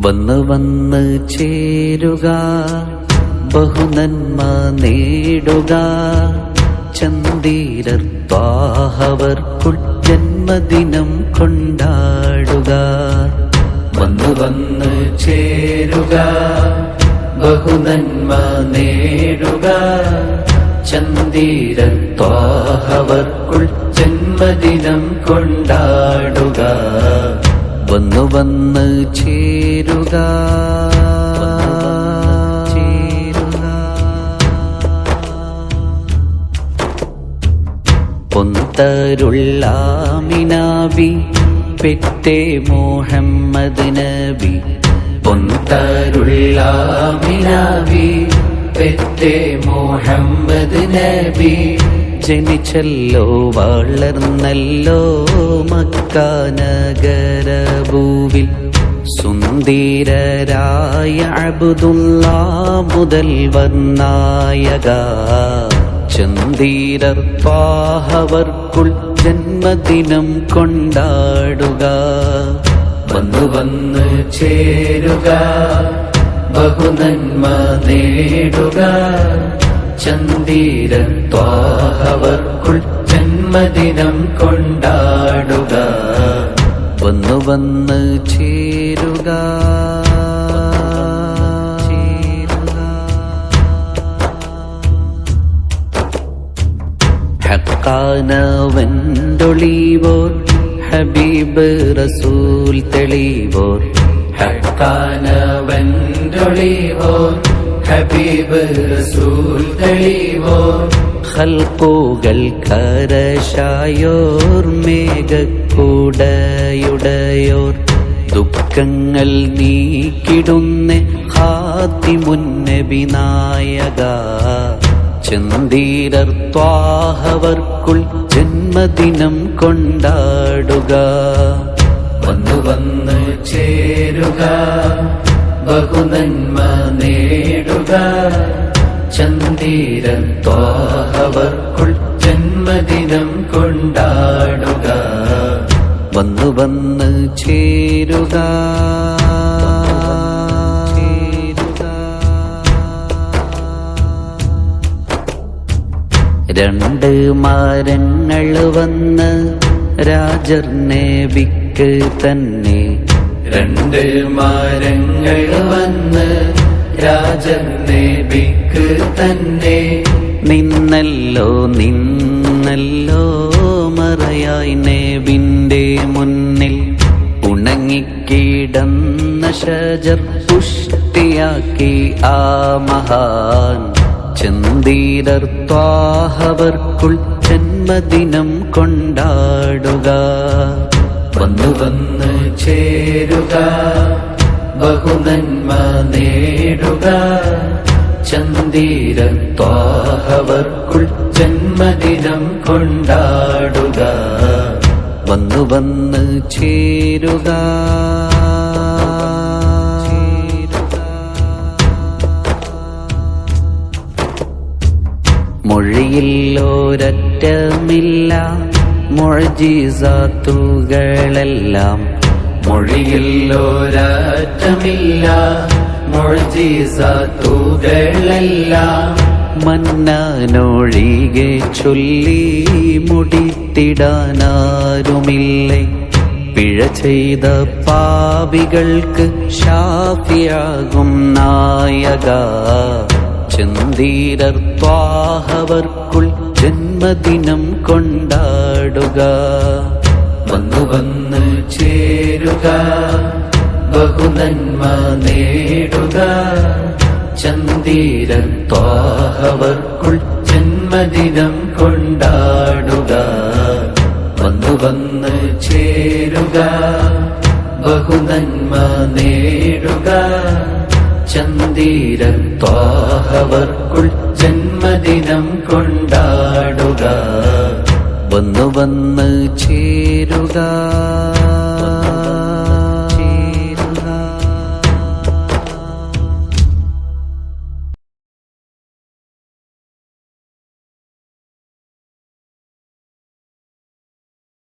വന്ന് വന്ന് ചേരുക, ബഹുനന്മ നേടുക. ചന്ദീരർ ത്വാഹവർക്കുൾ ജന്മദിനം കൊണ്ടാടുക. വന്ന് വന്ന് ചേരുക, ബഹുനന്മ നേടുക. ചന്ദീരർ ത്വാഹവർക്കുൾ ജന്മദിനം കൊണ്ടാടുക. വന്നു വന്ന് ചേരുക. പൊന്തരുള്ളാമിനാബി പെറ്റേ മുഹമ്മദ് നബി. പൊന്തരുള്ളാമിനാബി പെറ്റേ മുഹമ്മദ് നബി. ജനിച്ചല്ലോ വളർന്നല്ലോ മക്ക നഗരഭൂവിൽ. സുന്ദരരായ അബ്ദുല്ലാ മുതൽ വർണ്ണായക. ചന്ദീരർ ത്വാഹവർക്കുൾ ജന്മദിനം കൊണ്ടാടുക. വന്നു വന്ന് ചേരുക, ബഹുനന്മ നേടുക. ചന്ദീരർ ത്വാഹവർക്കുൾ ജന്മദിനം കൊണ്ടാടുക. വന്നു വന്ന് ചേരുക. ഹക്കാനവൻഡൊളിവോർ ഹബീബ് റസൂൽ തെളിവോർ. ഹക്കാനവൻഡൊളിവോർ ഹബീബ് റസൂൽ തെളിവോർ. ഖൽഖുകൾ കരശായോർ മേഘക്കൂടയുടയോർ. ദുഃഖങ്ങൾ നീക്കിടുന്ന ഖാതിമുൻ നബി നായക. ചന്ദീരർ ത്വാഹവർക്കുൾ ജന്മദിനം കൊണ്ടാടുക. വന്നു വന്ന് ചേരുക, ബഹുനന്മ നേടുക. ചന്ദീരർ ത്വാഹവർക്കുൾ ജന്മദിനം കൊണ്ടാടുക. വന്നു വന്ന് ചേരുക. രണ്ട് മരങ്ങൾ വന്ന് രാജർ നബിക്ക് തന്നെ. രണ്ട് മരങ്ങൾ വന്ന് രാജർ നബിക്ക് തന്നെ. നിന്നല്ലോ നിന്നല്ലോ മറയായി നബിന്റെ മുന്നിൽ. ഉണങ്ങിക്കിടന്ന ഷജർ പുഷ്ടിയാക്കി ആ മഹാൻ. ചന്ദീരർ ത്വാഹവർക്കുൾ ജന്മദിനം കൊണ്ടാടുക. വന്നു വന്ന് ചേരുക, ബഹുനന്മ നേടുക. ചന്ദീരർ ത്വാഹവർക്കുൾ ജന്മദിനം കൊണ്ടാടുക. വന്നു വന്ന് ചേരുക. മൊഴിയില്ലോരറ്റമില്ല മുഅ്ജിസാത്തുകളെല്ലാം. മൊഴിയില്ലോരറ്റമില്ല മുഅ്ജിസാത്തുകളെല്ലാം. മന്നാനൊഴികെ ചൊല്ലി മുടിത്തിടാനാരുമില്ലേ. പിഴ ചെയ്ത പാപികൾക്ക് ഷാഫിയാകും നായക. ചന്ദീരർ ത്വാഹവർക്കുൾ ജന്മദിനം കൊണ്ടാടുക. വന്നു വന്ന് ചേരുക, ബഹുനന്മ നേടുക. ചന്ദീരർ ത്വാഹവർക്കുൾ ജന്മദിനം കൊണ്ടാടുക. വന്നു വന്ന് ചേരുക, ബഹുനന്മ നേടുക. ചന്ദീരർ ത്വാഹവർക്കുൾ ജന്മദിനം കൊണ്ടാടുക. വന്നു വന്ന് ചേരുക.